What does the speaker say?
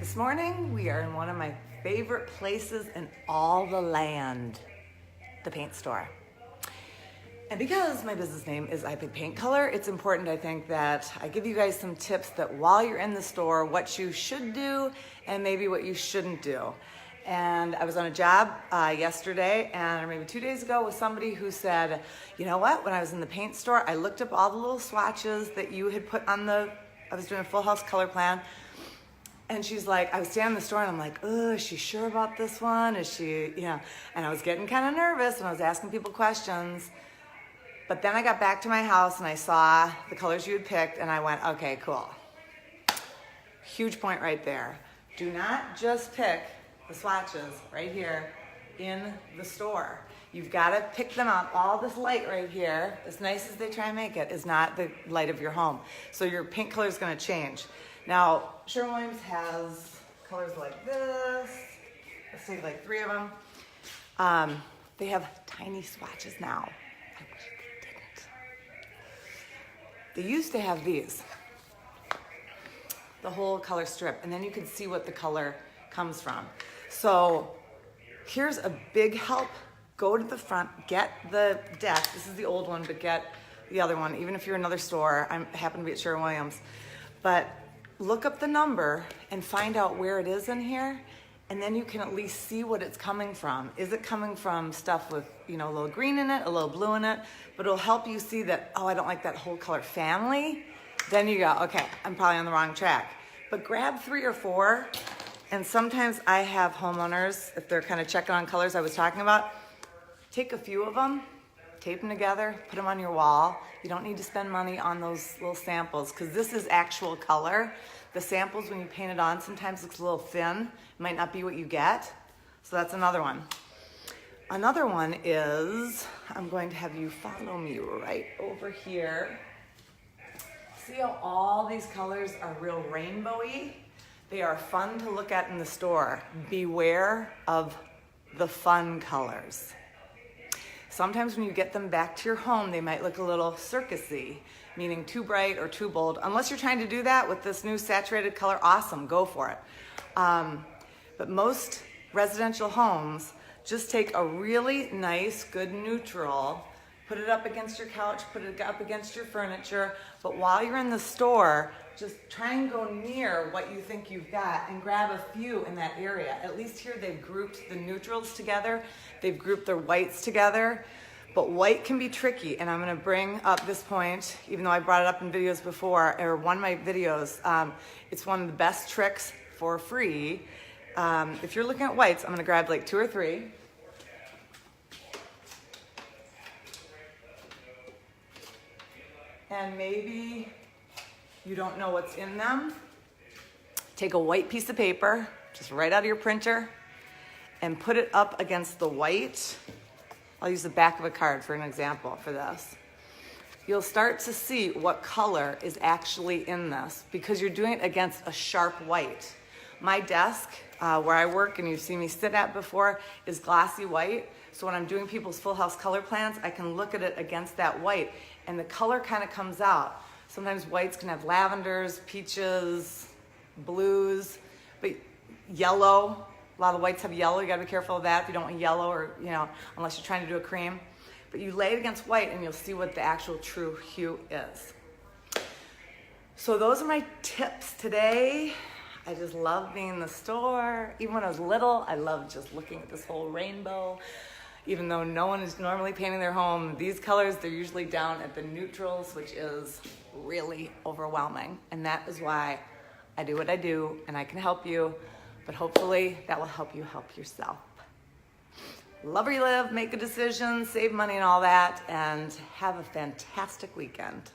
This morning we are in one of my favorite places in all the land, the paint store. And because my business name is I Pick Paint Color, it's important, I think, that I give you guys some tips that while you're in the store, what you should do and maybe what you shouldn't do. And I was on a job yesterday or maybe 2 days ago with somebody who said, you know what, when I was in the paint store, I looked up all the little swatches that you had put on I was doing a full house color plan. And she's like, I was standing in the store and I'm like, oh, is she sure about this one? Is she, and I was getting kind of nervous and I was asking people questions. But then I got back to my house and I saw the colors you had picked and I went, okay, cool. Huge point right there. Do not just pick the swatches right here in the store. You've got to pick them out. All this light right here, as nice as they try and make it, is not the light of your home. So your paint color is going to change. Now, Sherwin-Williams has colors like this. Let's take like 3 of them. They have tiny swatches now. I wish they didn't. They used to have these, the whole color strip, and then you could see what the color comes from. So here's a big help. Go to the front, get the deck. This is the old one, but get the other one. Even if you're in another store, I happen to be at Sherwin-Williams. But look up the number and find out where it is in here, and then you can at least see what it's coming from. Is it coming from stuff with, a little green in it, a little blue in it? But it'll help you see that, oh, I don't like that whole color family. Then you go, okay, I'm probably on the wrong track. But grab 3 or 4, and sometimes I have homeowners, if they're kind of checking on colors I was talking about, take a few of them, tape them together, put them on your wall. You don't need to spend money on those little samples because this is actual color. The samples, when you paint it on, sometimes looks a little thin. It might not be what you get. So that's another one. Another one is, I'm going to have you follow me right over here. See how all these colors are real rainbowy? They are fun to look at in the store. Beware of the fun colors. Sometimes when you get them back to your home, they might look a little circusy, meaning too bright or too bold. Unless you're trying to do that with this new saturated color, awesome, go for it. But most residential homes just take a really nice, good neutral, put it up against your couch, put it up against your furniture, but while you're in the store, just try and go near what you think you've got and grab a few in that area. At least here they've grouped the neutrals together. They've grouped their whites together. But white can be tricky, and I'm gonna bring up this point, even though I brought it up in videos before, or one of my videos. It's one of the best tricks for free. If you're looking at whites, I'm gonna grab like 2 or 3. And maybe you don't know what's in them. Take a white piece of paper, just right out of your printer, and put it up against the white. I'll use the back of a card for an example for this. You'll start to see what color is actually in this because you're doing it against a sharp white. My desk, where I work and you've seen me sit at before, is glossy white. So when I'm doing people's full house color plans, I can look at it against that white and the color kind of comes out. Sometimes whites can have lavenders, peaches, blues, but yellow. A lot of whites have yellow. You gotta be careful of that if you don't want yellow or, unless you're trying to do a cream. But you lay it against white and you'll see what the actual true hue is. So those are my tips today. I just love being in the store. Even when I was little, I loved just looking at this whole rainbow. Even though no one is normally painting their home, these colors, they're usually down at the neutrals, which is really overwhelming. And that is why I do what I do, and I can help you, but hopefully that will help you help yourself. Love where you live, make a decision, save money and all that, and have a fantastic weekend.